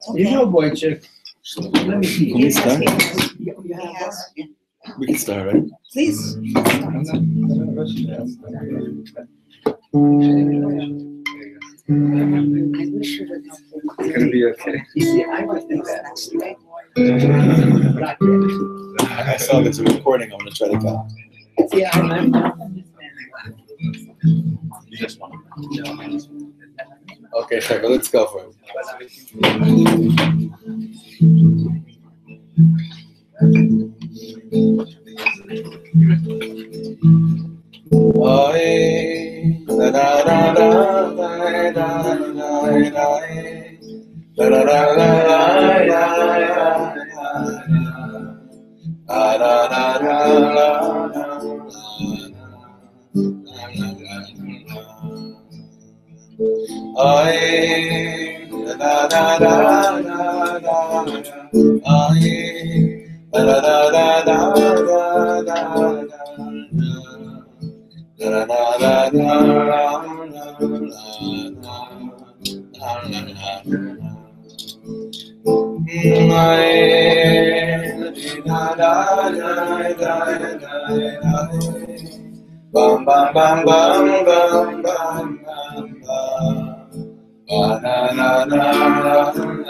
Okay. You know, Wojciech, let me see. Can we start? Yes. We can start, right? Please. I wish you would help. It's gonna be okay. You see, I would think that. I saw there's a recording. I'm going to try to cut. Yeah, I'm You just want Okay, Shaka, let's go for it. Bam bam bam bam bam bam bam. Na na na na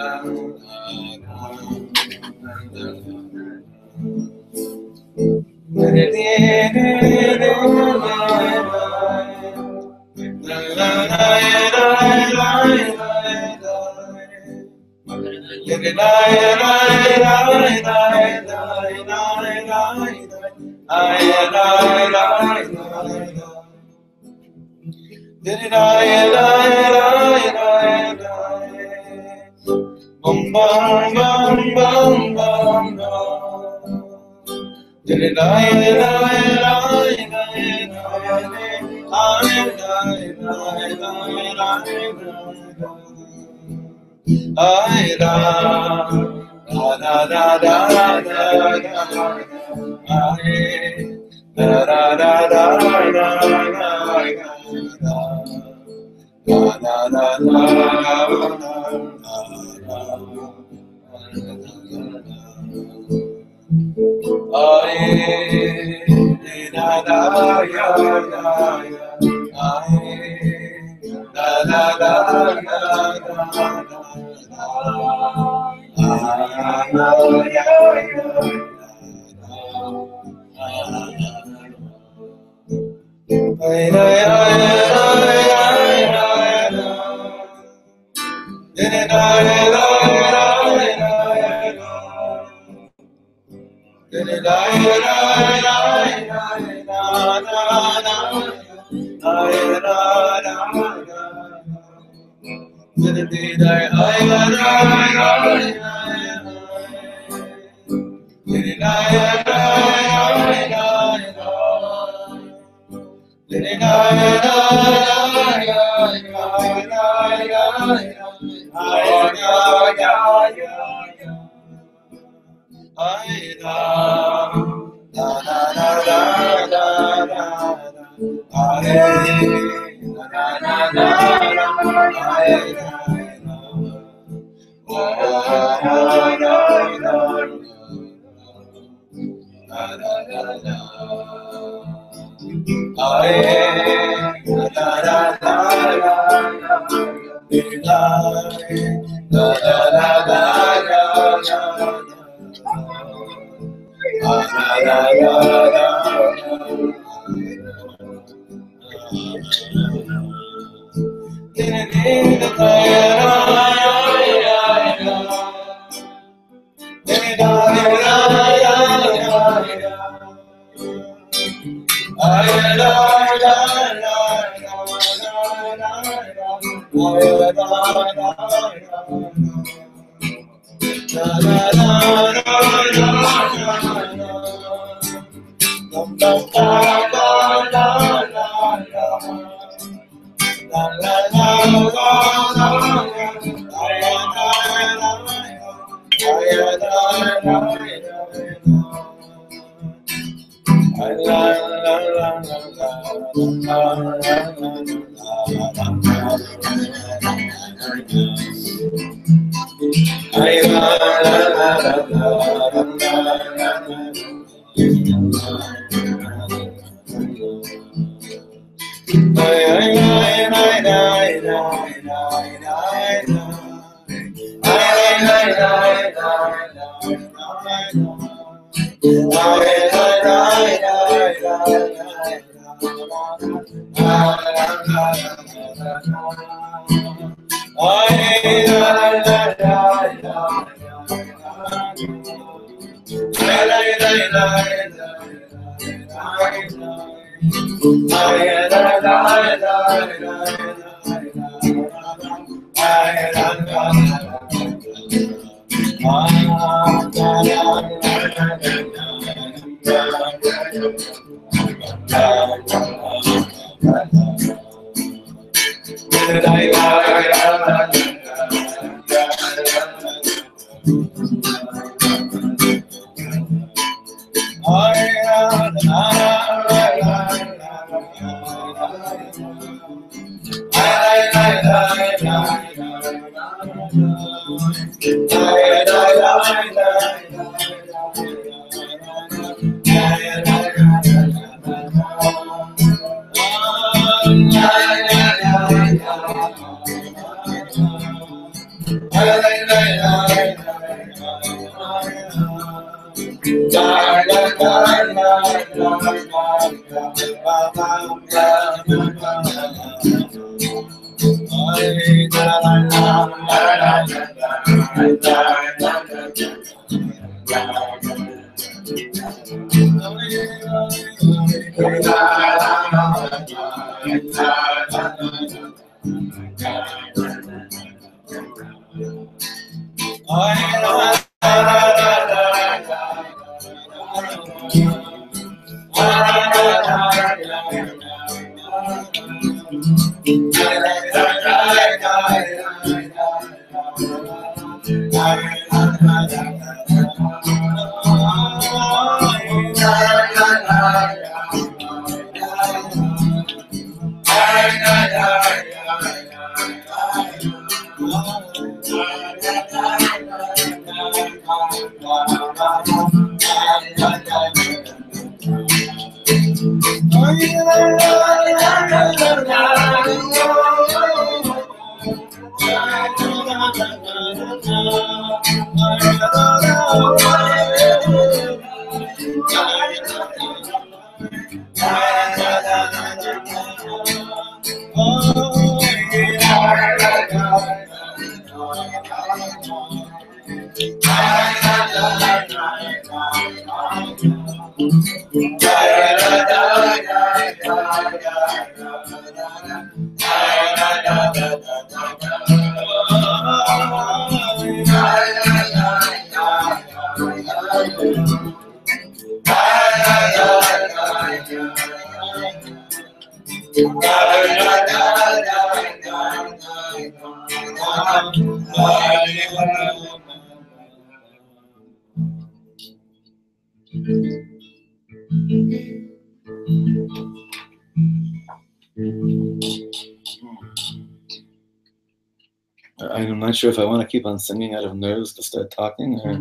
I'm not sure if I want to keep on singing out of nerves to start talking, or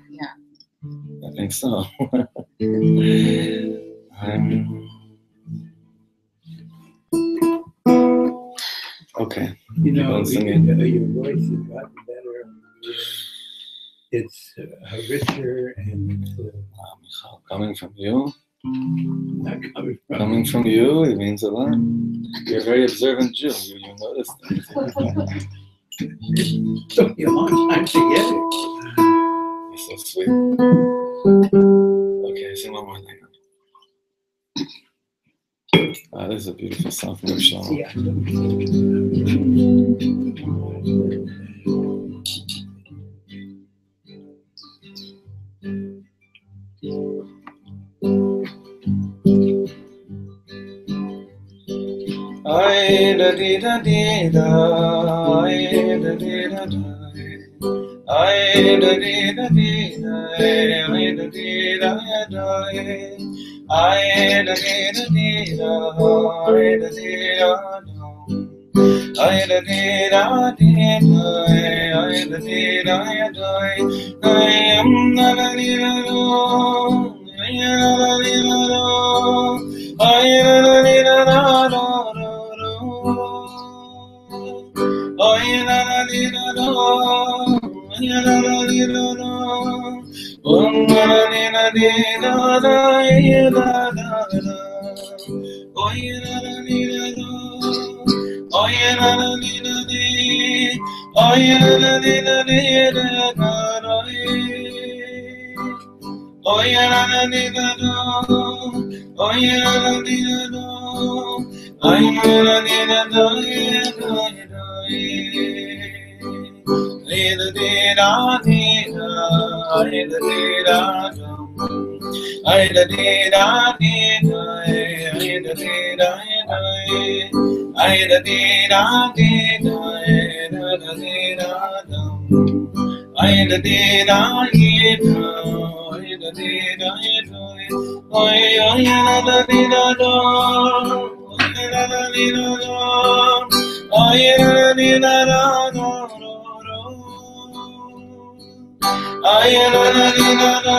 Yeah. I think so. Okay. You know, Keep on singing. your voice has gotten better. It's richer and Coming from you. not coming from Coming from you, it means a lot. You're a very observant Jew. You notice things. It took me a long time to get it. You're so sweet. Okay, sing one more thing. This is a beautiful song from Reb Shlomo. Yeah. Ay da di da di da, ay da di da da, ay da di da di da, ay da di da da, ay da di da di da, ay da di da da. I da dee da dee da, I da dee da da, I am da da dee da do, I da da dee da do, I da da dee da da do do. I da da dee da do, I da da dee da do, om da da dee da dee da da, I da da da, I da da dee da do. Oh yeah, la la la la, oh yeah, la la la la, oh yeah, la la la la, oh yeah, la la la la, oh yeah, la la la la. I da dee da dee da, I da dee da da, I da dee da dee da, da da dee da da, I da dee da dee da, I da dee da da, oi oi la da dee da da, oi la da dee da da, oi la dee da da da. I la la la la la,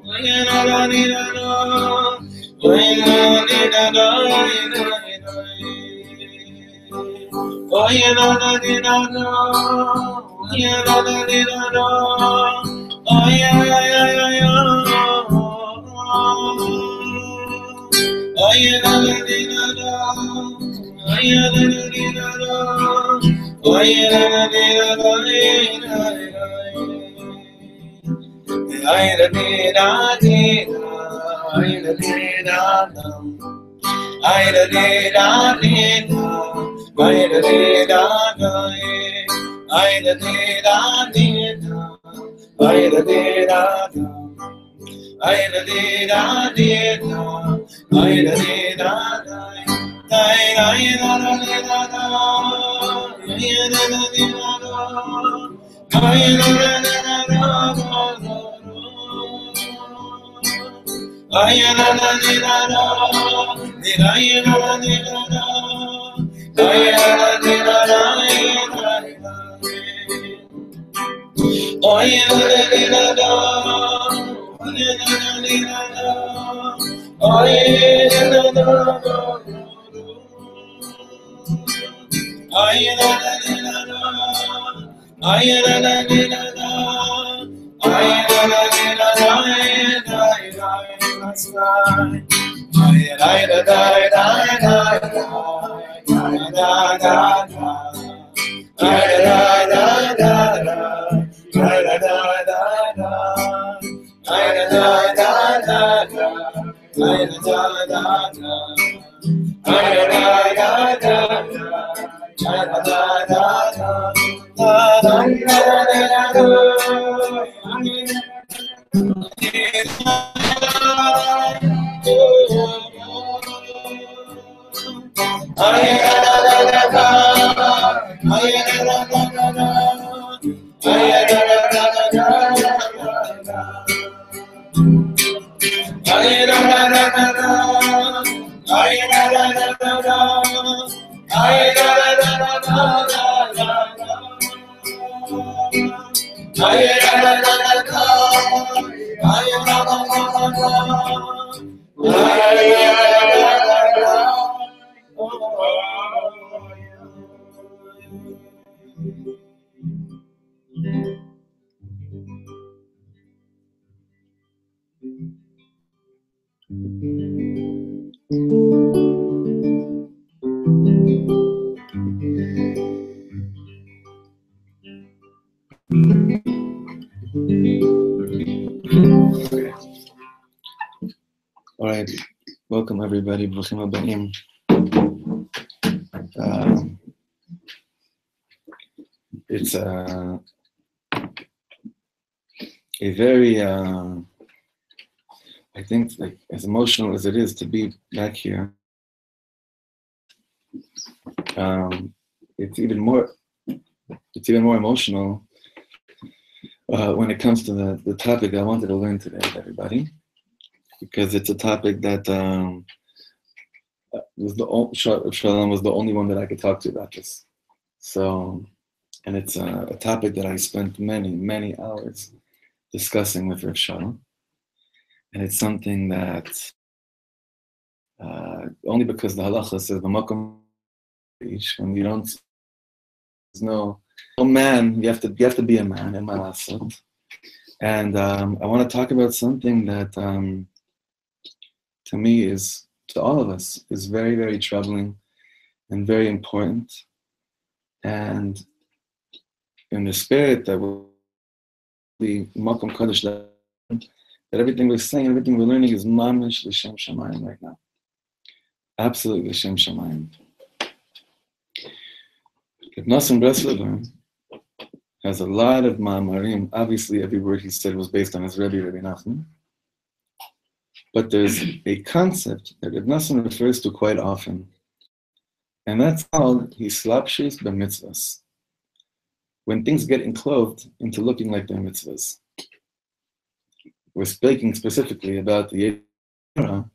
I la la la la, I la la la la, I la la la la, I la la la la, I la la la la, I la la la la, I la la la la, I la la la la. I da dee da dee da, I da dee da da, I da dee da dee da, I da dee da da, I da dee da dee da, I da dee da da, I da dee da dee da, I da dee da da, I da dee da da, I da dee da da, I da dee da da. I la la la la, I la la la la, I la la la la, I la la la la, I la la la la, I la la la la, I la la la la, I la la la la, I da da da da da da da da. I da da da da, I da da da da, I da da da da da, I da da da da, I da da da da da, I da da da da, da da da All right, welcome everybody. Bruchim habayim. It's a very, I think, like as emotional as it is to be back here. It's even more emotional when it comes to the topic I wanted to learn today with everybody, because it's a topic that Shalom was the only one that I could talk to about this. So, and it's a topic that I spent many, many hours discussing with Reb Shlomo. And it's something that only because the halacha says, when you don't, there's no man, you have to be a man in my last. And I want to talk about something that to me is, to all of us, is very, very troubling and very important. And in the spirit that will be Makom Kodesh, that everything we're saying, everything we're learning is mamish l'shem shamayim right now. Absolutely l'shem shamayim. Reb Nosson Breslover has a lot of ma'amarim. Obviously, every word he said was based on his Rebbe Nachman. But there's a concept that Reb Nosson refers to quite often, and that's called hislapshus b'mitzvahs. When things get enclosed into looking like they're mitzvahs. We're speaking specifically about the Yetzirah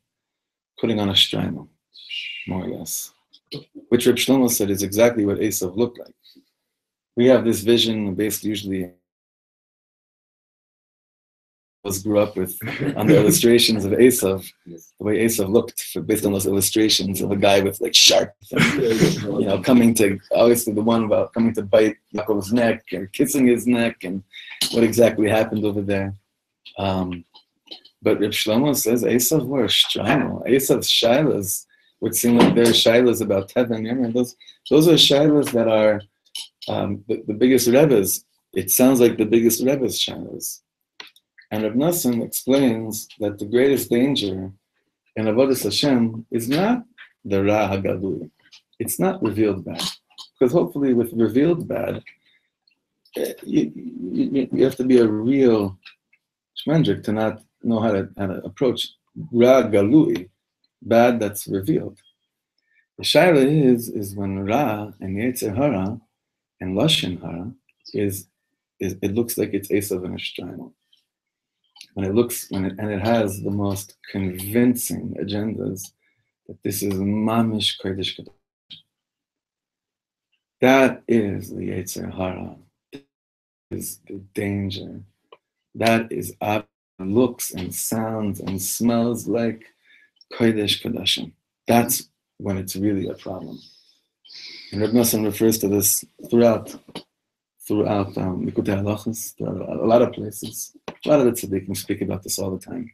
putting on a shtreimel, more or less, which Reb Shlomo said is exactly what Esav looked like. We have this vision based usually grew up with on the illustrations of Esav, the way Esav looked, based on those illustrations of a guy with like sharp, coming to, obviously the one about coming to bite Yaakov's neck and kissing his neck and what exactly happened over there. But Reb Shlomo says Esav were shtreimel. Esav's shilas would seem like they're shilas about Teva and Yemen. Those are shilas that are the biggest Rebbe's. It sounds like the biggest Rebbe's shilas. And Reb Nosson explains that the greatest danger in Avodas Hashem is not the Ra HaGalui. It's not revealed bad. Because hopefully with revealed bad, you have to be a real shmendrik to not know how to approach Ra Galui, bad that's revealed. The shaila is when Ra and Yetzer Hara and Lashon Hara it looks like it's Esav and a shtreimel. And it has the most convincing agendas that this is mamish kodesh kadosh. That is the Yetzer Hara. That is the danger. That is looks and sounds and smells like kodesh kadashim. That's when it's really a problem. And Reb Nosson refers to this throughout Likutei Halachos, a lot of places. A lot of the tzaddikim speak about this all the time.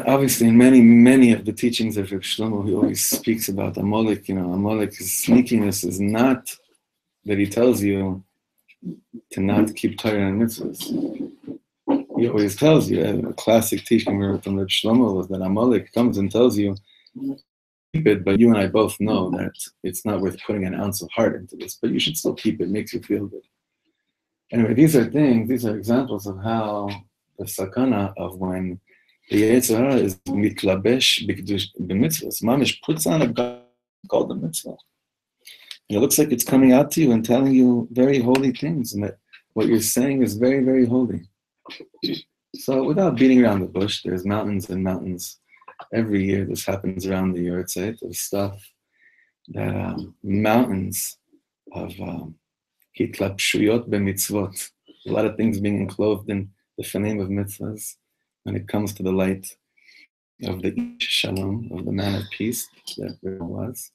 Obviously, in many of the teachings of Reb Shlomo, he always speaks about Amalek. Amalek's sneakiness is not that he tells you to not keep Torah and mitzvahs. He always tells you, a classic teaching from Reb Shlomo was that Amalek comes and tells you, keep it, but you and I both know that it's not worth putting an ounce of heart into this, but you should still keep it. It makes you feel good. Anyway, these are examples of how the sakana of when the Yetzer Hara is mitlabesh b'mitzvahs. Mamish puts on a God called the mitzvah. And it looks like it's coming out to you and telling you very holy things, and that what you're saying is very, very holy. So without beating around the bush, there's mountains and mountains. Every year this happens around the Yortzeit of stuff that mountains of hitlapshuyot b'mitzvot, a lot of things being enclosed in the name of mitzvahs when it comes to the light of the Ish Shalom, of the man of peace that there was.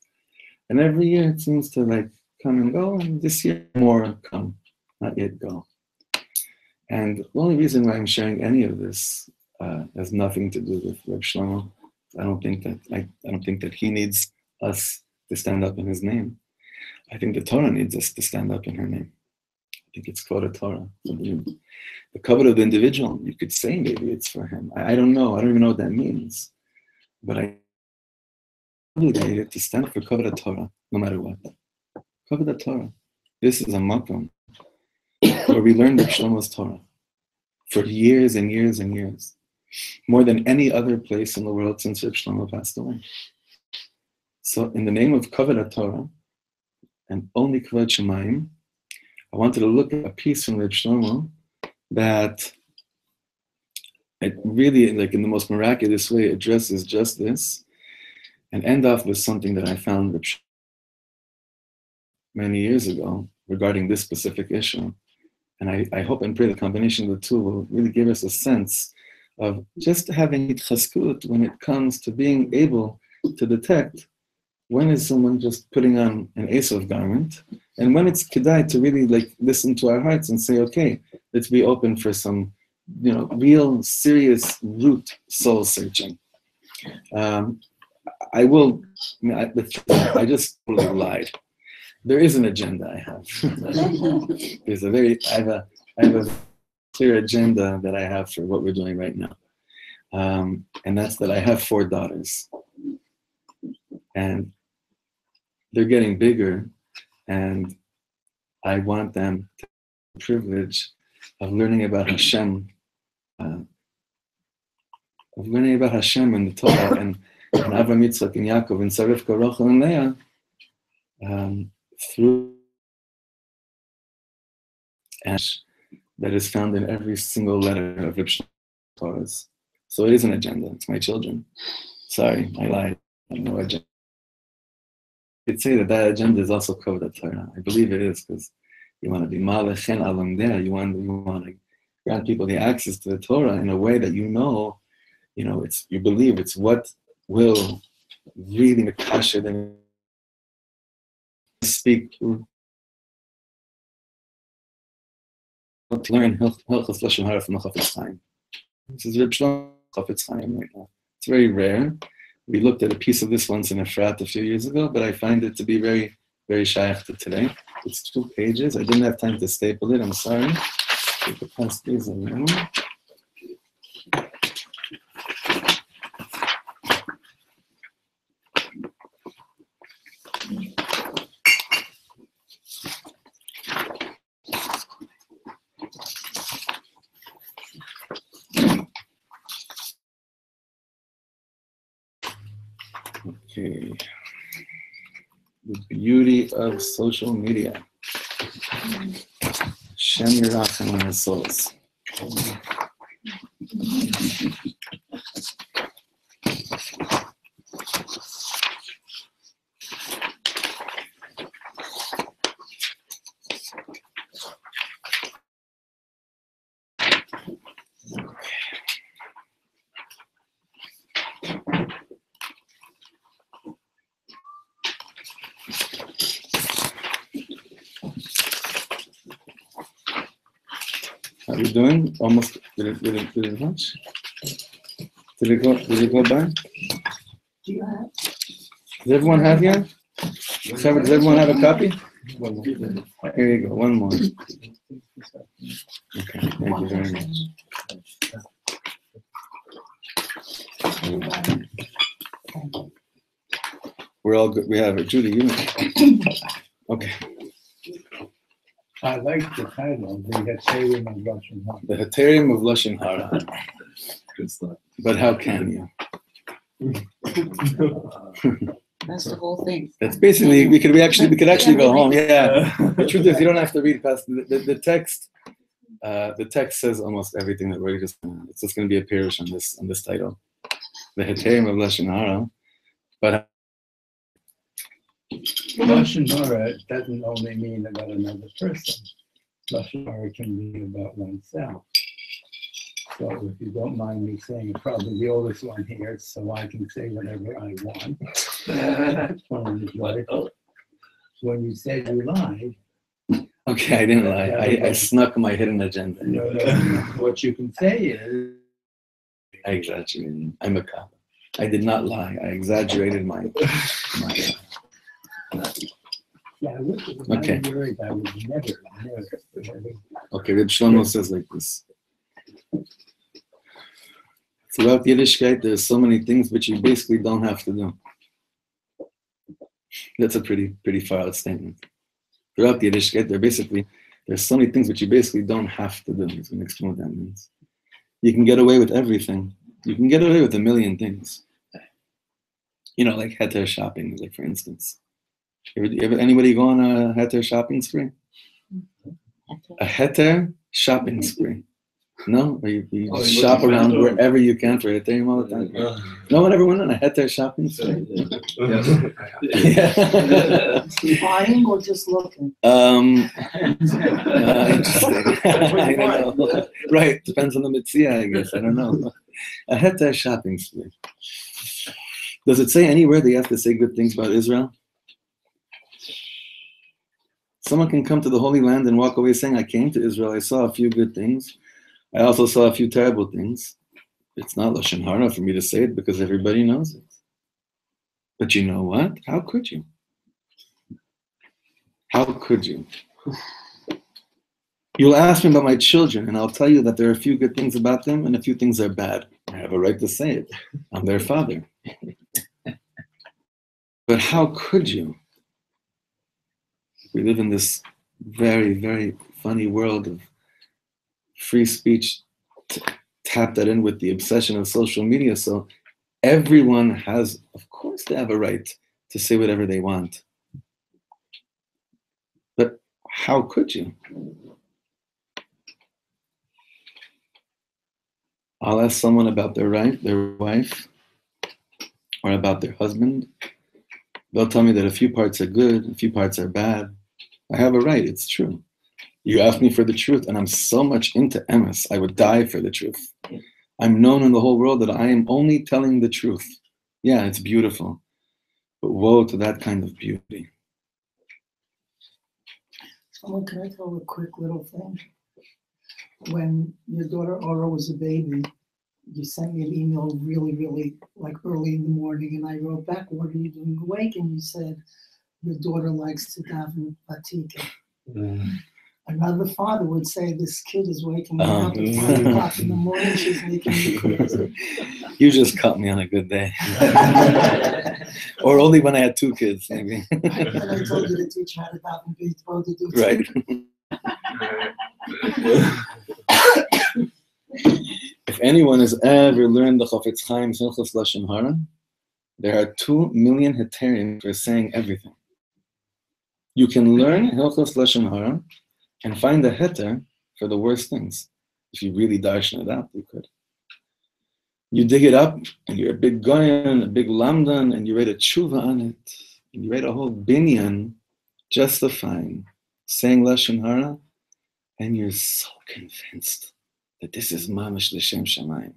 And every year it seems to like come and go, and this year more come, not yet go. And the only reason why I'm sharing any of this has nothing to do with Reb Shlomo. I don't think that he needs us to stand up in his name. I think the Torah needs us to stand up in her name. I think it's Kvod Torah. The covet of the individual, you could say maybe it's for him. I don't know. I don't even know what that means. But I obligated to stand up for Kvod Torah, no matter what. Kvod Torah. This is a makom where we learned Reb Shlomo's Torah for years and years and years, more than any other place in the world since Reb Shlomo passed away. So, in the name of Kvod Torah and only Kvod Shemayim, I wanted to look at a piece from Reb Shlomo that it really, like in the most miraculous way, addresses just this, and end off with something that I found many years ago regarding this specific issue. And I hope and pray the combination of the two will really give us a sense of just having chazkut when it comes to being able to detect when is someone just putting on an Esav garment, and when it's kedai to really like listen to our hearts and say, okay, let's be open for some, real serious root soul searching. I just totally lied. There is an agenda I have. I have a clear agenda that I have for what we're doing right now. And that's that I have 4 daughters. And they're getting bigger, and I want them to have the privilege of learning about Hashem, and the Torah, and Avraham, Yitzchak, and Yaakov, and Sarivka, Rachel, and Leah, through ash that is found in every single letter of Reb Shlomo Torahs. So it is an agenda. It's my children. Sorry, I lied. I have no agenda. I could say that agenda is also Kovda Torah. I believe it is, because you want to be Malach and Alam there. You want to grant people the access to the Torah in a way that you believe it's what will really Makasher them speak to learn Hilchos Lashon Hara from the Chafetz Chaim. This is Reb Shlomo Chafetz Chaim right now. It's very rare. We looked at a piece of this once in Efrat a few years ago, but I find it to be very, very shaykh to today. It's 2 pages. I didn't have time to staple it. I'm sorry. Pass these around. Okay. The beauty of social media. Shem Yirachem on our souls. How are you doing? Almost. Did it much? Did it go by? Do you have? Does everyone have here? Does everyone have a copy? Here you go. One more. Okay. Thank you very much. We're all good. We have it. Judy, you. Okay. I like the title, the Heterium of Lashon Hara. The Heterium of Lashon Hara. Good stuff. But how can you? That's the whole thing. That's basically we could actually go home. Yeah. The truth is, you don't have to read past the text. The text says almost everything that we're just. It's just going to be a parish on this title, the Heterium of Lashon Hara. But Lashon Hara doesn't only mean about another person. Lashon Hara can be about oneself. So if you don't mind me saying, probably the oldest one here, so I can say whatever I want. When you said you lied. Okay, I didn't lie. I snuck my hidden agenda. No. What you can say is. I exaggerated. I'm a cop. I did not lie. I exaggerated my Yeah, I would. Okay. I would never. Okay, Reb Shlomo says like this. Throughout Yiddishkeit, there's so many things which you basically don't have to do. That's a pretty far out statement. Throughout Yiddishkeit, there's so many things which you basically don't have to do. He's going to explain what that means. You can get away with everything. You can get away with a million things. Like heter shopping, like for instance. Anybody go on a heter shopping spree? A heter shopping spree. No? Or you shop around wherever you can for heterim all the time? No one ever went on a heter shopping spree? Yeah. Buying or just looking? Interesting. I don't know. Right, depends on the mitzvah, I guess. I don't know. A heter shopping spree. Does it say anywhere that you have to say good things about Israel? Someone can come to the Holy Land and walk away saying, I came to Israel, I saw a few good things. I also saw a few terrible things. It's not Lashon Hara for me to say it because everybody knows it. But you know what? How could you? How could you? You'll ask me about my children, and I'll tell you that there are a few good things about them and a few things are bad. I have a right to say it. I'm their father. But how could you? We live in this very, very funny world of free speech. Tap that in with the obsession of social media. So everyone has, of course, they have a right to say whatever they want. But how could you? I'll ask someone about their wife, or about their husband. They'll tell me that a few parts are good, a few parts are bad. I have a right, it's true. You ask me for the truth, and I'm so much into emes, I would die for the truth. I'm known in the whole world that I am only telling the truth. Yeah, it's beautiful, but woe to that kind of beauty. Someone, can I tell a quick little thing? When your daughter Aura was a baby, you sent me an email really, really like early in the morning, and I wrote back, what are you doing awake? And you said, your daughter likes to daven Vatika. Another father would say, this kid is waking me up at 5 o'clock in the morning, she's making me crazy. You just caught me on a good day. Or only when I had 2 kids, maybe. And I told you to teach her how to daven B'yitbo to do Right. If anyone has ever learned the Chafetz Chaim's Hilchos Lashon Hara, there are 2 million heterim for saying everything. You can learn Hilchos Lashon Hara and find a heter for the worst things. If you really darshan it out, you could. You dig it up, and you're a big goyen, a big lamdan, and you write a tshuva on it, and you write a whole binyan justifying saying Lashon Hara, and you're so convinced that this is mamish l'shem shamayim.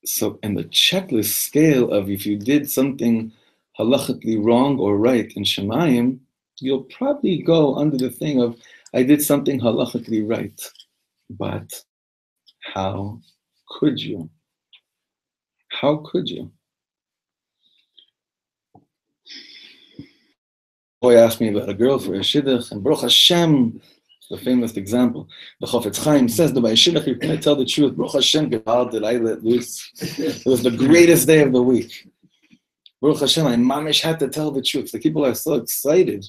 So, in the checklist scale of if you did something halachically wrong or right in shamayim, you'll probably go under the thing of, I did something halachically right, but how could you? How could you? Boy asked me about a girl for a shidduch, and Baruch Hashem, the famous example. The Chafetz Chaim says that by shidduch you can tell the truth. Baruch Hashem, how did I let loose? It was the greatest day of the week. Baruch Hashem, I mamish had to tell the truth. The people are so excited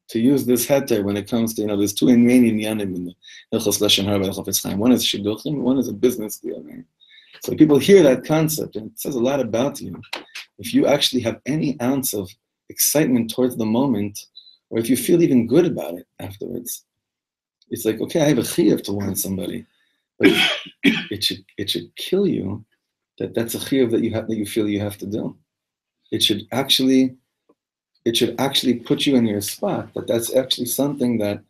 to use this heter when it comes to, there's 2 main inyanim in the Hilchos Lashon Hara by the Chafetz Chaim. One is shidduchim, one is a business deal. Right? So people hear that concept, and it says a lot about you. If you actually have any ounce of excitement towards the moment, or if you feel even good about it afterwards, it's like, okay, I have a chiyuv to warn somebody, but it should kill you that's a chiyuv that you feel you have to do. It should actually put you in your spot, that that's actually something that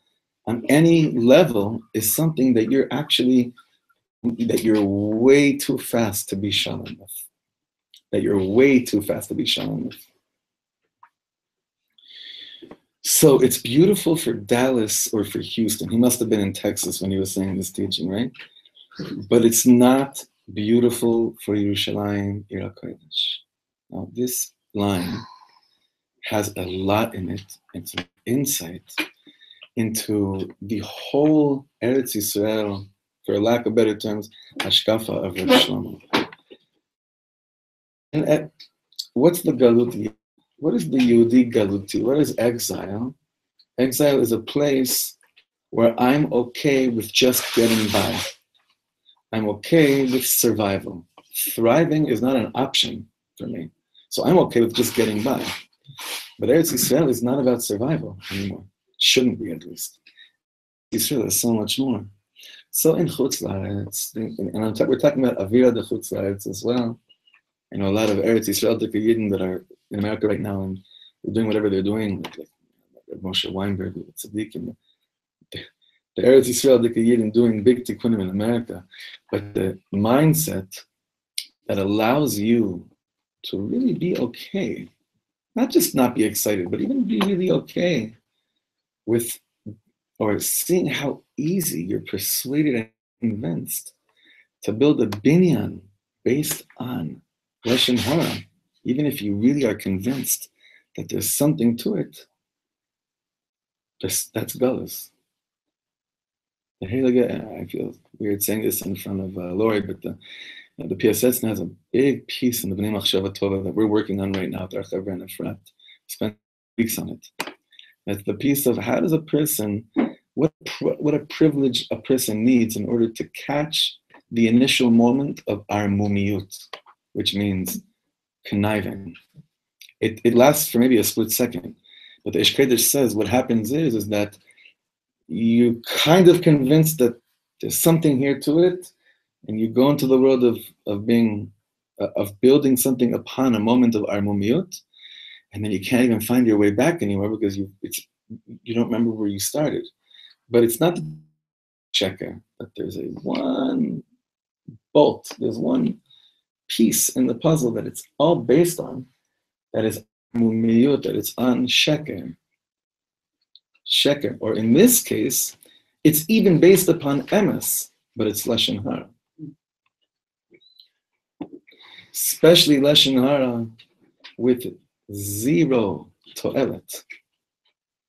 on any level is something that you're way too fast to be shalom with. That you're way too fast to be shalom with. So it's beautiful for Dallas or for Houston. He must have been in Texas when he was saying this teaching, right? But it's not beautiful for Yerushalayim, Ir HaKodesh. Now this line has a lot in it. It's an insight into the whole Eretz Yisrael, for lack of better terms, hashkafa of Reb Shlomo. And what's the galut? What is the Yehudi galuti? What is exile? Exile is a place where I'm okay with just getting by. I'm okay with survival. Thriving is not an option for me. So I'm okay with just getting by. But Eretz Yisrael is not about survival anymore. Shouldn't be, at least. Israel, there's so much more. So in Chutz La'aretz, and we're talking about Avira de Chutz La'aretz as well. I know a lot of Eretz Yisrael Yidden that are in America right now, and they're doing whatever they're doing, like Moshe Weinberg, Tzaddikim, the Eretz Yisrael Yidden doing big tikkunim in America. But the mindset that allows you to really be okay, not just not be excited, but even be really okay with, or seeing how easy you're persuaded and convinced to build a binyan based on Lashon Hara, even if you really are convinced that there's something to it, that's Galus. I feel weird saying this in front of Lori, but the PSS has a big piece in the Bnei Machshava Tova that we're working on right now with our Chavra and Efrat. Spent weeks on it. That's the piece of how does a person, what a privilege a person needs in order to catch the initial moment of armumiyut, which means conniving. It lasts for maybe a split second, but the Ish Kodesh says what happens is that you kind of convinced that there's something here to it, and you go into the world of building something upon a moment of armumiyut, and then you can't even find your way back anymore because you don't remember where you started. But it's not the checker, but there's one bolt, there's one piece in the puzzle that it's all based on, that is armumiyut, that it's on sheker. Sheker, or in this case, it's even based upon emes, but it's Lashon Hara. Especially Lashon Hara with zero to'elet.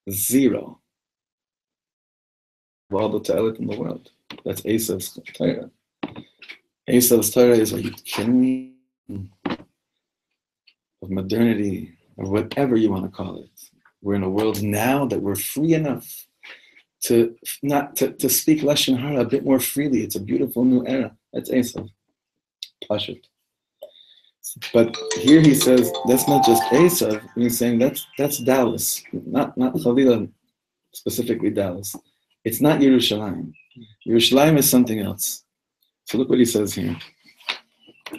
Zero. Of all the to'elet in the world. That's Esav's Torah. Esav's Torah is, are you kidding me? Of modernity, or whatever you want to call it. We're in a world now that we're free enough to speak Lashon Hara a bit more freely. It's a beautiful new era. That's Esav. Pashut. But here he says that's not just Esav. He's saying that's Dallas, not Chavila, specifically Dallas. It's not Yerushalayim. Yerushalayim is something else. So look what he says here.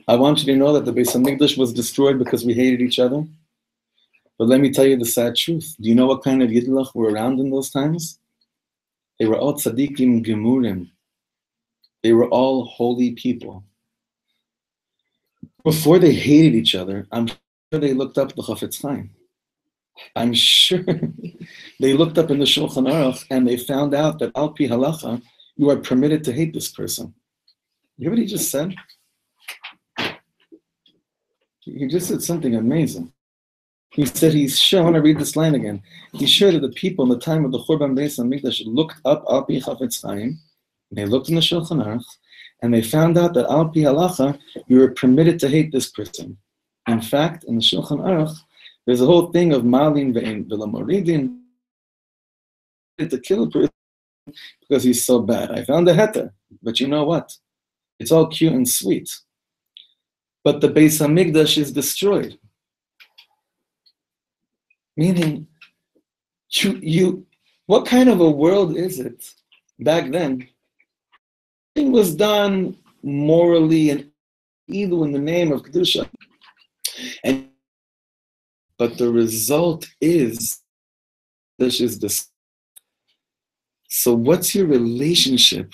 I want you to know that the Beis Hamikdash was destroyed because we hated each other. But let me tell you the sad truth. Do you know what kind of Yidlach were around in those times? They were all tzaddikim gemurim. They were all holy people. Before they hated each other, I'm sure they looked up the Chafetz Chaim. I'm sure they looked up in the Shulchan Aruch and they found out that al pi halacha, you are permitted to hate this person. You hear what he just said? He just said something amazing. He said he's sure, I want to read this line again. He's sure that the people in the time of the Churban Beis Hamikdash looked up Al Pi Chafetz Chaim, they looked in the Shulchan Aruch, and they found out that Al Pi Halacha, you were permitted to hate this person. In fact, in the Shulchan Aruch, there's a whole thing of Malin ve'en v'lamoridin, to kill a person because he's so bad. I found a heter, but you know what? It's all cute and sweet. But the Beis Hamikdash is destroyed. Meaning, what kind of a world is it back then? It was done morally and either in the name of Kedusha. But the result is, this is the. So what's your relationship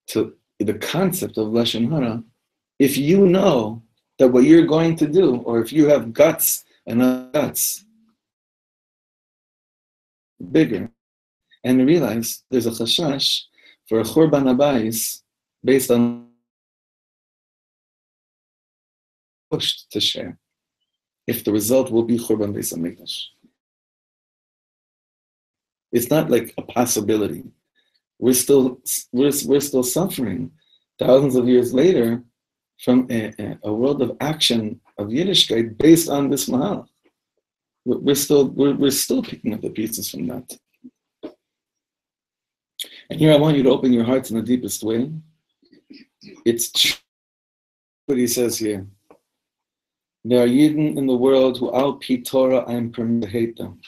to the concept of Lashon Hara if you know that what you're going to do, or if you have guts and guts bigger, and realize there's a chashash for a churban habayis based on pushed to share, if the result will be churban beis hamikdash. It's not like a possibility. We're still suffering thousands of years later from a world of action of Yiddishkeit based on this mahal. We're still picking up the pieces from that. And here I want you to open your hearts in the deepest way. It's true what he says here. There are Yidden in the world who al pi Torah I am permitted to hate them.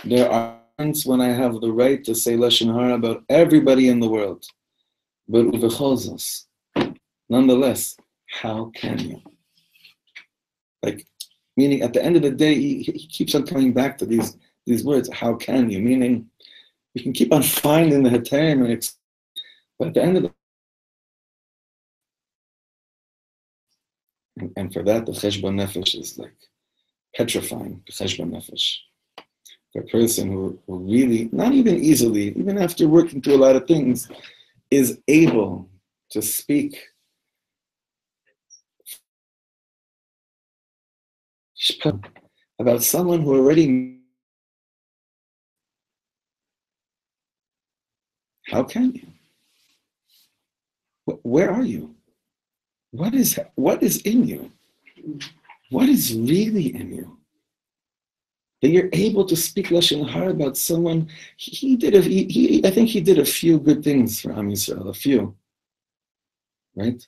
There are when I have the right to say Lashon Hara about everybody in the world. But uvechol nonetheless, how can you? Like, meaning at the end of the day, he keeps on coming back to these words. How can you? Meaning, you can keep on finding the heterim, but at the end of the and for that, the cheshbon nefesh is like petrifying. The cheshbon nefesh. For a person who really, not even easily, even after working through a lot of things, is able to speak about someone who already. How can you? Where are you? What is in you? What is really in you? That you're able to speak Lashon Hara about someone. I think he did a few good things for Am Yisrael, a few, right?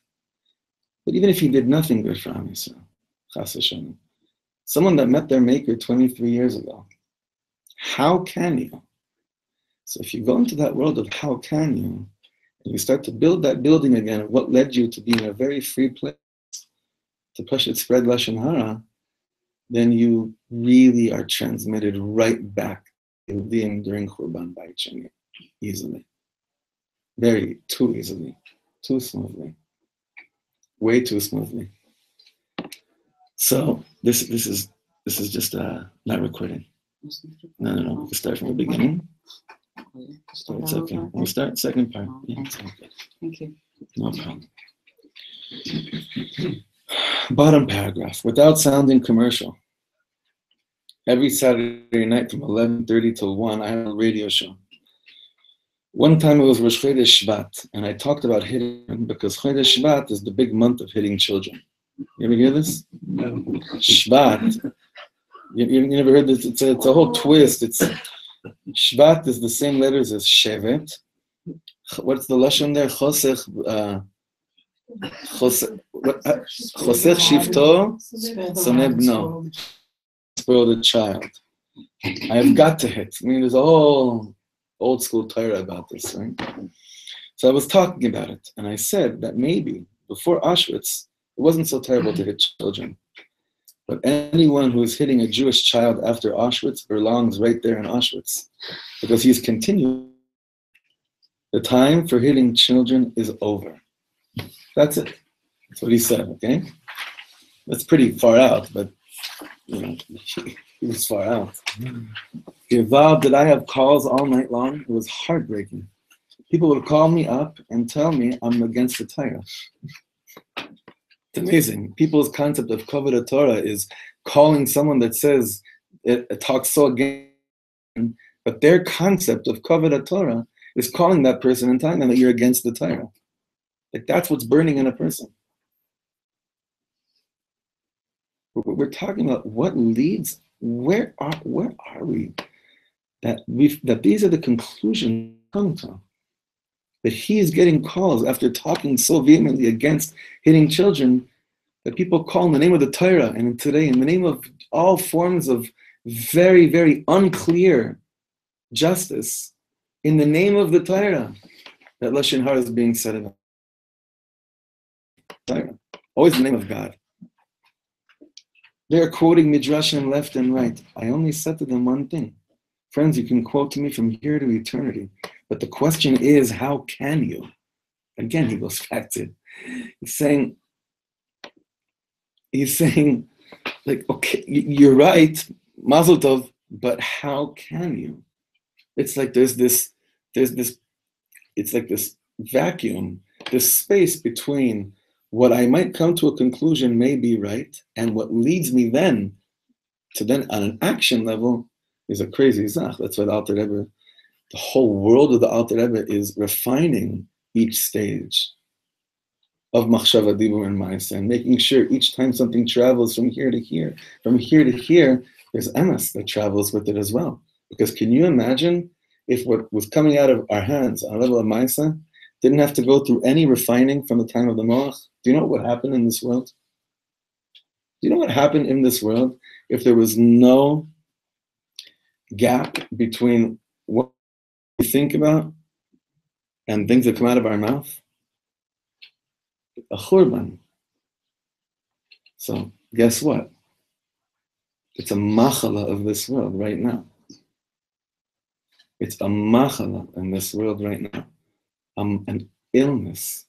But even if he did nothing good for Am Yisrael, Chas Hashem, someone that met their Maker 23 years ago, how can you? So if you go into that world of how can you, and you start to build that building again of what led you to be in a very free place, to push it, spread Lashon Hara, then you really are transmitted right back during Churban Bayit Sheni, easily. Too easily, too smoothly, way too smoothly. So this is just not recording. No. We can start from the beginning. So it's okay. We'll start second part. Yeah, it's okay. Thank you. No problem. Bottom paragraph, without sounding commercial. Every Saturday night from 11:30 till 1, I have a radio show. One time it was Rosh Chodesh Shvat, and I talked about hitting, because Chodesh Shvat is the big month of hitting children. You ever hear this? No. Shvat. You never heard this? It's a whole twist. Shvat is the same letters as Shevet. What's the lashon there? Chosech shivto soneh bno. Spoil the child. I have got to hit. I mean, there's a whole old school Torah about this, right? So I was talking about it, and I said that maybe before Auschwitz, it wasn't so terrible to hit children. But anyone who is hitting a Jewish child after Auschwitz belongs right there in Auschwitz, because he's continued. The time for hitting children is over. That's it. That's what he said, okay? That's pretty far out, but, he was far out. Evav, did I have calls all night long? It was heartbreaking. People would call me up and tell me I'm against the Torah. It's amazing. People's concept of Kavod Torah is calling someone that says it talks so against, but their concept of Kavod Torah is calling that person and telling them that you're against the Torah. Like, that's what's burning in a person. We're talking about what leads. Where are we? That these are the conclusions we come to. That he is getting calls after talking so vehemently against hitting children, that people call in the name of the Torah, and today in the name of all forms of very, very unclear justice, in the name of the Torah, that Lashon Hara is being said about Torah. Always in the name of God. They're quoting Midrashim left and right. I only said to them one thing. Friends, you can quote to me from here to eternity. But the question is, how can you? Again, he goes back to, he's saying, like, okay, you're right, Mazel Tov, but how can you? It's like there's this, it's like this vacuum, this space between what I might come to a conclusion may be right, and what leads me then to then on an action level is a crazy zach. That's why the Alter Rebbe, the whole world of the Alter Rebbe is refining each stage of Machshava, Dibur, and Ma'aseh, and making sure each time something travels from here to here, there's emes that travels with it as well. Because can you imagine if what was coming out of our hands on a level of Ma'aseh didn't have to go through any refining from the time of the Moach? Do you know what would happen in this world? Do you know what happened in this world if there was no gap between what we think about and things that come out of our mouth, a churban. So guess what? It's a machala of this world right now. It's a machala in this world right now. An illness.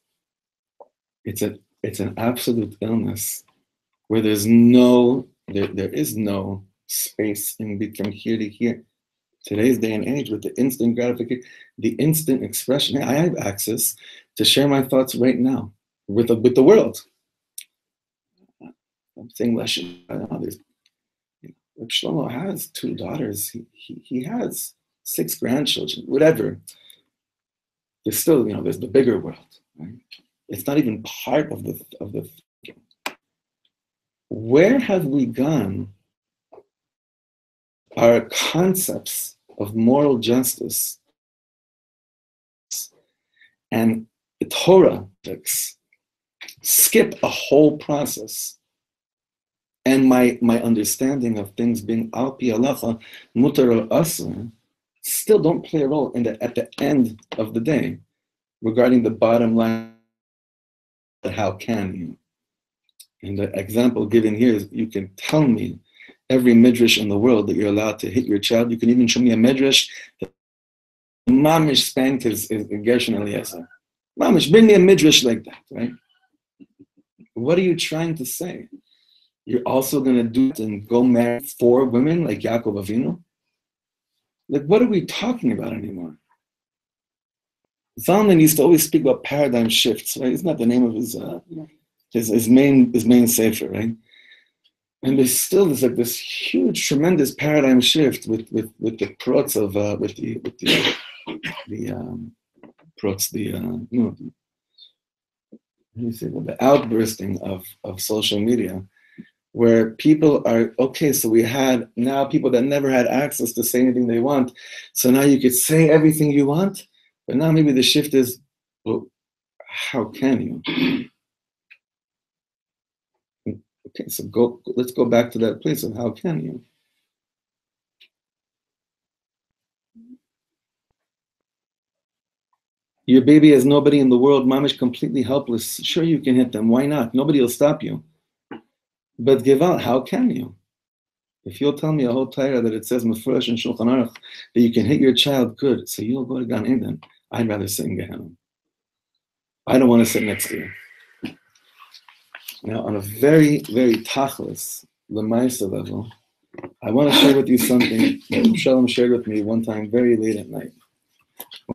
It's an absolute illness where there is no space from here to here. Today's day and age, with the instant gratification, the instant expression. I have access to share my thoughts right now with the world. I'm saying Leshem. Reb Shlomo has 2 daughters. He has 6 grandchildren. Whatever. There's still, there's the bigger world. Right? It's not even part of the thinking. Where have we gone? Our concepts of moral justice and the Torah skip a whole process. And my understanding of things being al pi halacha, mutar or asur, still don't play a role at the end of the day regarding the bottom line. How can you? And the example given here is, you can tell me every midrash in the world that you're allowed to hit your child. You can even show me a midrash that mamish spanked his Gershon Eliezer. Mamish, bring me a midrash like that, right? What are you trying to say? You're also going to do it and go marry 4 women like Yaakov Avinu? Like, what are we talking about anymore? Zalman used to always speak about paradigm shifts, right? Isn't that the name of his main sefer, right? And there's still this huge, tremendous paradigm shift with the perpetuates of the outbursting of social media, where people are, okay, so we had now people that never had access to say anything they want. So now you could say everything you want, but now maybe the shift is, well, how can you? Okay, so let's go back to that place of how can you? Your baby has nobody in the world, mom is completely helpless. Sure, you can hit them. Why not? Nobody will stop you. But Geval, how can you? If you'll tell me a whole Torah that it says Mefurash and Shulchan Aruch that you can hit your child, good. So you'll go to Gan Eden. I'd rather sit in Gehenna. I don't want to sit next to you. Now, on a very, very tachlis, Lamaisa level, I want to share with you something that Shalom shared with me one time very late at night.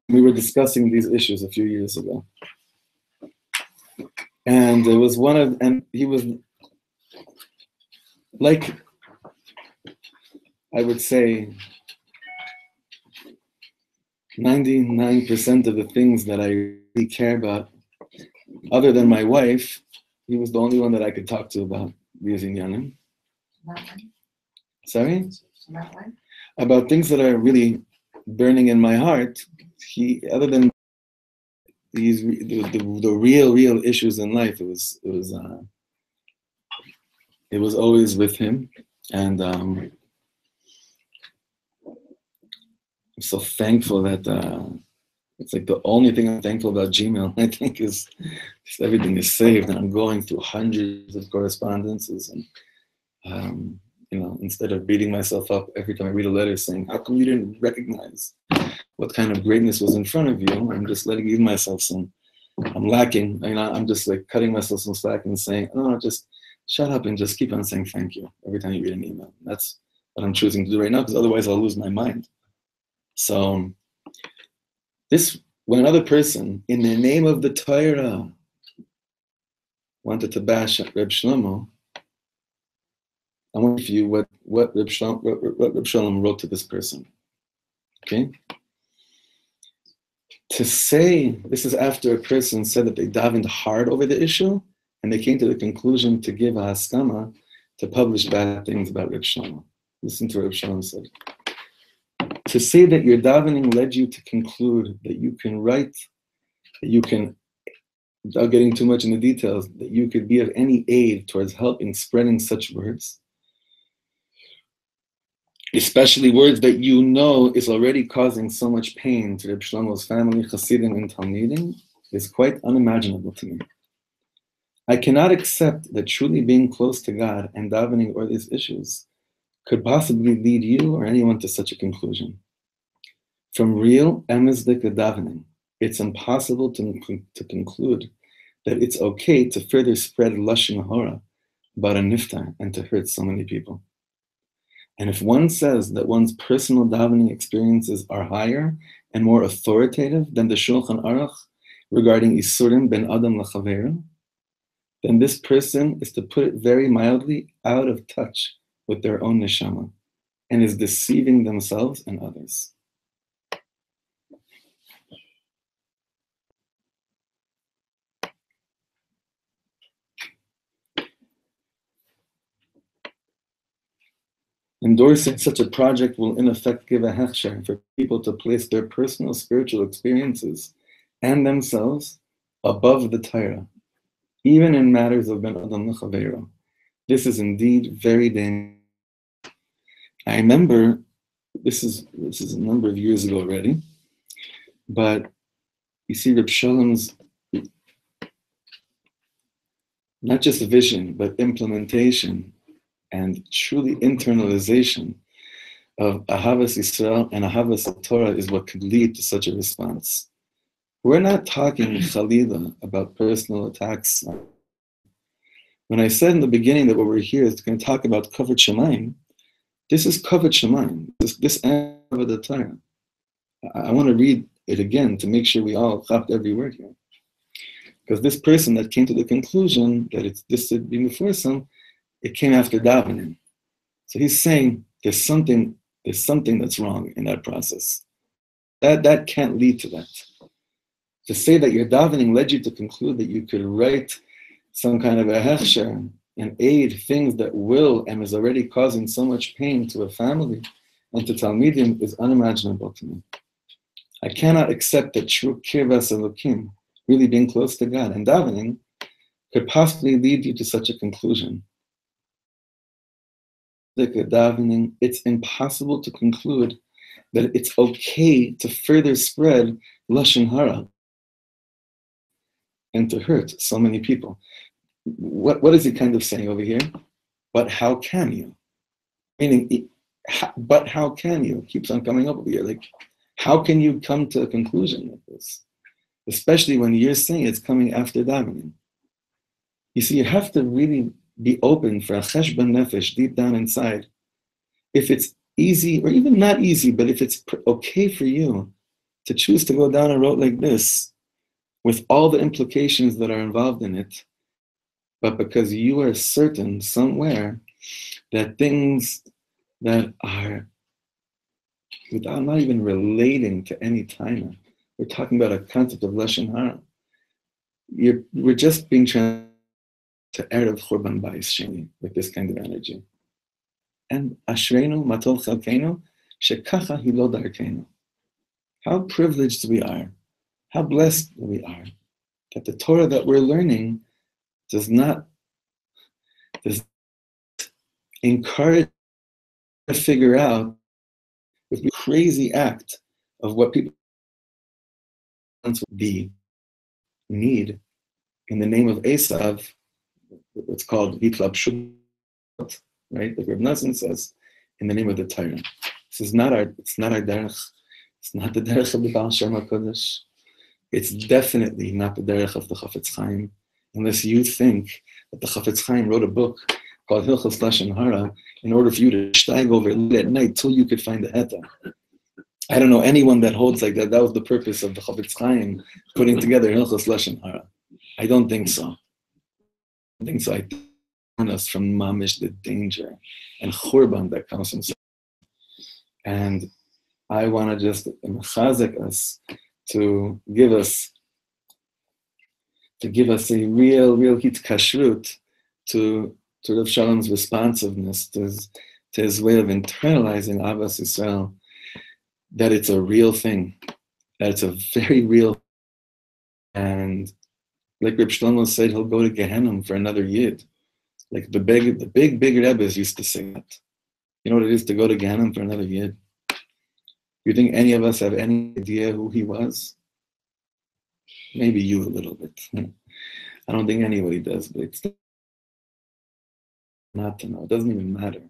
We were discussing these issues a few years ago. And it was and he was like, I would say, 99% of the things that I really care about, other than my wife, he was the only one that I could talk to about these inyanim. Sorry? About things that are really burning in my heart. Other than these, the real issues in life, it was always with him, and I'm so thankful that it's like the only thing I'm thankful about Gmail, I think, is just everything is saved, and I'm going through hundreds of correspondences, and instead of beating myself up every time I read a letter saying, how come you didn't recognize what kind of greatness was in front of you? I'm just give myself I'm lacking. I'm just like cutting myself some slack and saying, no, just shut up and just keep on saying thank you every time you read an email. That's what I'm choosing to do right now, because otherwise I'll lose my mind. So when another person, in the name of the Torah, wanted to bash Reb Shlomo, I want to give you what Reb Shlomo wrote to this person. Okay? To say, this is after a person said that they davened hard over the issue, and they came to the conclusion to give a haskama to publish bad things about Reb Shlomo. Listen to what Reb Shlomo said. To say that your davening led you to conclude that you can write, that you can, without getting too much in the details, that you could be of any aid towards helping spreading such words, especially words that you know is already causing so much pain to Reb Shlomo's family, Hasidim, and Talmidim, is quite unimaginable to me. I cannot accept that truly being close to God and davening over these issues could possibly lead you or anyone to such a conclusion. From real emesdik davening, it's impossible to conclude that it's okay to further spread lashon hara about a niftar and to hurt so many people. And if one says that one's personal davening experiences are higher and more authoritative than the Shulchan Aruch regarding isurim ben adam lachaveru, then this person is, to put it very mildly, out of touch with their own neshama and is deceiving themselves and others. Endorsing such a project will in effect give a hechsher for people to place their personal spiritual experiences and themselves above the Torah, even in matters of ben adam l'chaveiro. This is indeed very dangerous. I remember, this is a number of years ago already, but you see Reb Shalom's not just vision, but implementation and truly internalization of Ahavas Yisrael and Ahavas Torah is what could lead to such a response. We're not talking Chalila about personal attacks. When I said in the beginning that what we're here is going to talk about Kavod Shemaim, this is Kavod Shemaim, this end of the Torah. I want to read it again to make sure we all caught every word here. Because this person that came to the conclusion that it's this should be Mefursam, it came after davening. So he's saying there's something that's wrong in that process. That can't lead to that. To say that your davening led you to conclude that you could write some kind of a hechsher and aid things that will and is already causing so much pain to a family and to Talmidim is unimaginable to me. I cannot accept that true kirvas elokim, really being close to God and davening, could possibly lead you to such a conclusion. Davening, it's impossible to conclude that it's okay to further spread lashon hara and to hurt so many people. What is he kind of saying over here? But how can you? Meaning, but how can you? Keeps on coming up over here. Like, how can you come to a conclusion like this? Especially when you're saying it's coming after davening. You see, you have to really be open for a cheshbon nefesh deep down inside. If it's easy, or even not easy, but if it's okay for you to choose to go down a road like this, with all the implications that are involved in it, but because you are certain somewhere that things that are, without not even relating to any timer, we're talking about a concept of lashon hara. We're just being trained to erev churban bayis sheni with this kind of energy. And ashreinu matol chalkeinu shekacha hi lo darkeinu. How privileged we are, how blessed we are, that the Torah that we're learning does encourage to figure out with the crazy act of what people be need in the name of Esav, what's called Hitlab Shut, right? Like Reb Nosson says, in the name of the Torah. It's not our derech. It's not the derech of the Baal Shem HaKodesh. It's definitely not the derech of the Chafetz Chaim, unless you think that the Chafetz Chaim wrote a book called Hilchos Lashon Hara in order for you to steig over at night till you could find the heta. I don't know anyone that holds like that. That was the purpose of the Chafetz Chaim putting together Hilchos Lashon Hara. I don't think so. I think so. I warn us from mamish, the danger and churban that comes from. And I want to just mechazek us to give us a real hitkashrut to Reb Shalom's responsiveness, to his way of internalizing Ahavas Yisrael, that it's a real thing, that it's a very real, and like Reb Shlomo said, he'll go to Gehenna for another yid. Like the big Rebbes used to say that. You know what it is to go to Ganem for another Yid? You think any of us have any idea who he was? Maybe you a little bit. I don't think anybody does, but it's not to know. It doesn't even matter.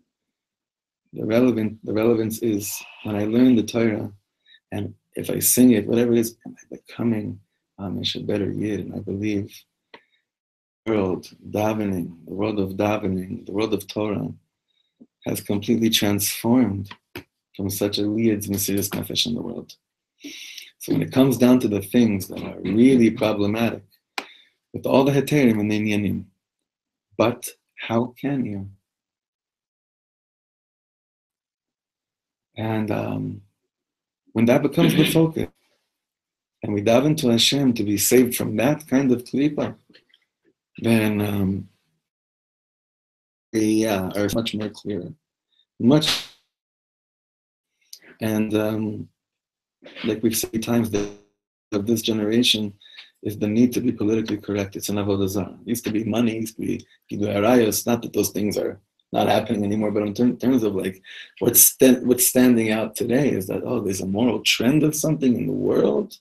The relevance is when I learn the Torah, and if I sing it, whatever it is, am I becoming a better Yid? And I believe the world davening, the world of davening, the world of Torah has completely transformed from such a Yid's Mesiras Nefesh in the world. So when it comes down to the things that are really problematic, with all the heterim and the inyanim, but how can you? And when that becomes the focus, and we daven to Hashem to be saved from that kind of klipa, then are much more clearer. Much. And like we've said times, of this generation is the need to be politically correct. It's an avodah zarah. It used to be money, it used to be gidui harayos. Not that those things are not happening anymore, but in terms of like what's standing out today is that, oh, there's a moral trend of something in the world.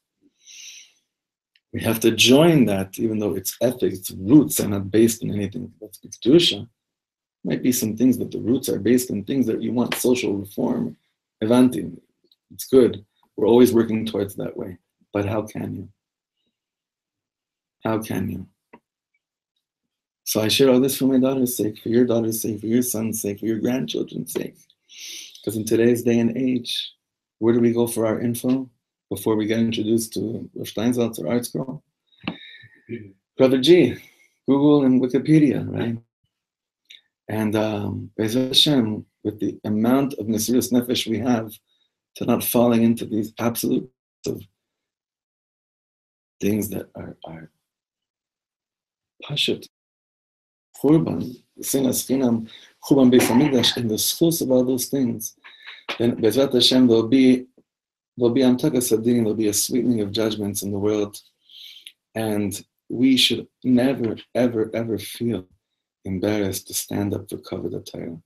We have to join that, even though its ethics, its roots are not based on anything that's kedusha. Might be some things that the roots are based on things that you want social reform. Evanti, it's good. We're always working towards that way. But how can you? How can you? So I share all this for my daughter's sake, for your daughter's sake, for your son's sake, for your grandchildren's sake. Because in today's day and age, where do we go for our info before we get introduced to Rosh Steinsaltz or Art Scroll? Brother G, Google and Wikipedia, right? And Be'ezrat Hashem, with the amount of Mesiras Nefesh we have, to not falling into these absolute of things that are pashut, churban, sinas chinam, churban beis hamikdash, and the schus of all those things, then Be'ezrat Hashem there'll be amtak hasadin, there'll be a sweetening of judgments in the world, and we should never, ever, ever feel embarrassed to stand up for Kavod Torah.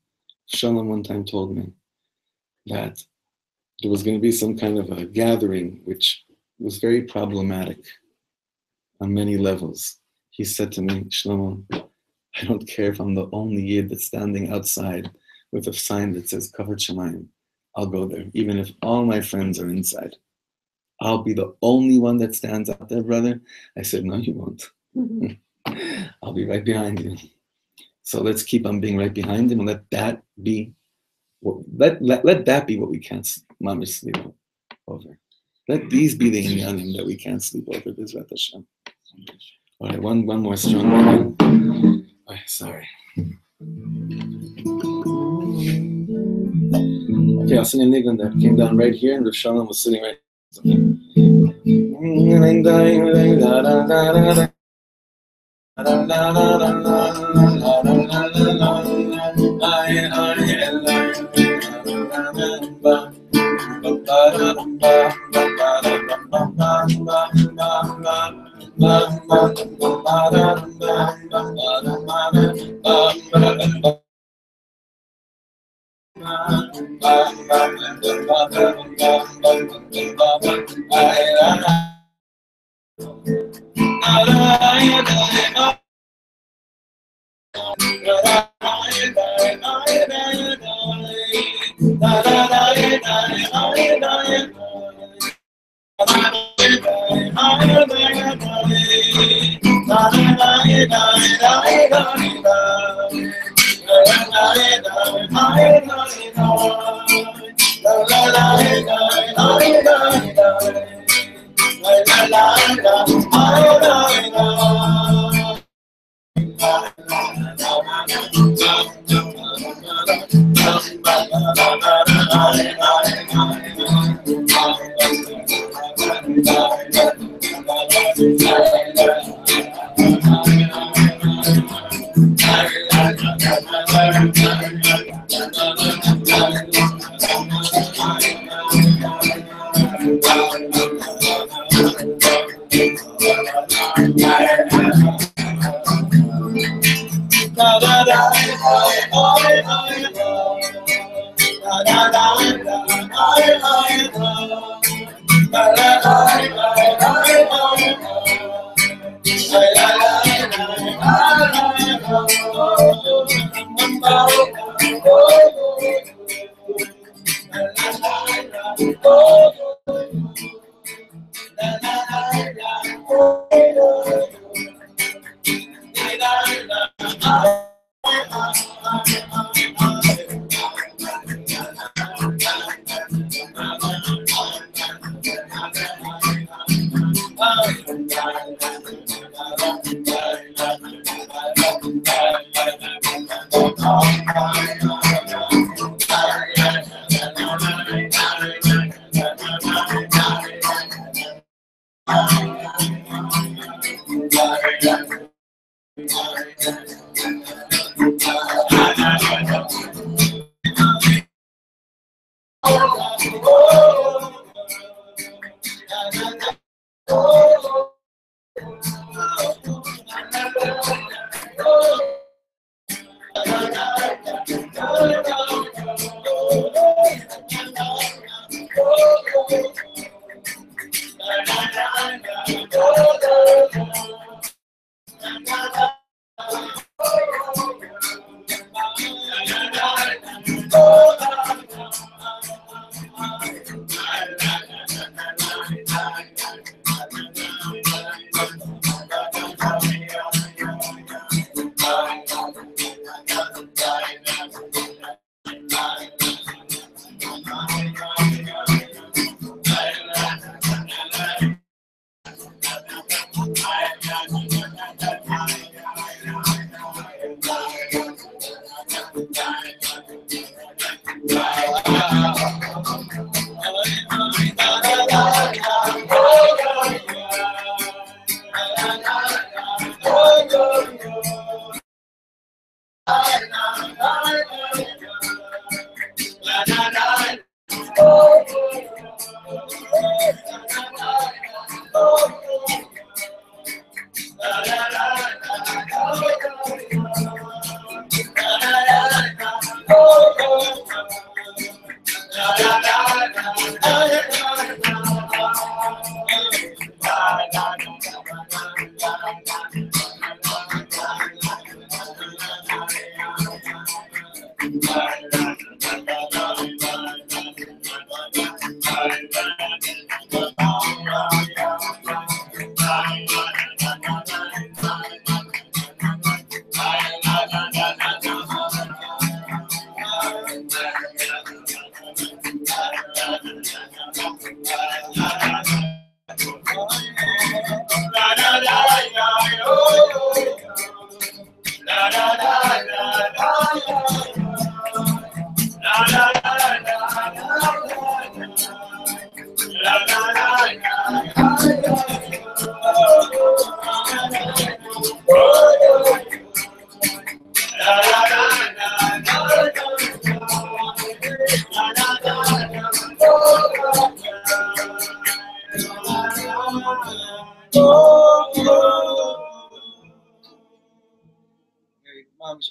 Shalom one time told me that there was going to be some kind of a gathering which was very problematic on many levels. He said to me, Shlomo, I don't care if I'm the only Yid that's standing outside with a sign that says Kavod Shemayim. I'll go there, even if all my friends are inside. I'll be the only one that stands out there, brother. I said, no, you won't. I'll be right behind you. So let's keep on being right behind him and let that be let that be what we can't mamish sleep over. Let these be the inyanim that we can't sleep over. B'ezrat Hashem. All right, one more strong one. Oh, sorry. Okay, I'll sing a nigun that came down right here, and Reb Shlomo was sitting right.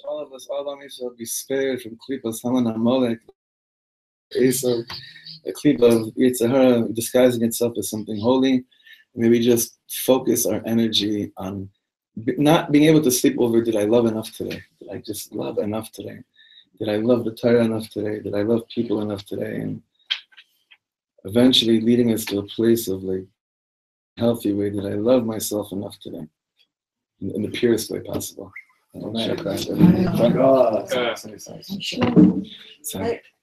All of us, all of us shall be spared from Klipas Haman Amalek, Esav, a Klipa of Yitzhahara disguising itself as something holy. May we just focus our energy on not being able to sleep over, did I love enough today? Did I just love enough today? Did I love the Torah enough today? Did I love people enough today? And eventually leading us to a place of like healthy way, did I love myself enough today? In the purest way possible.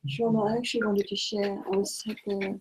Shlomo, I actually wanted to share. I was at the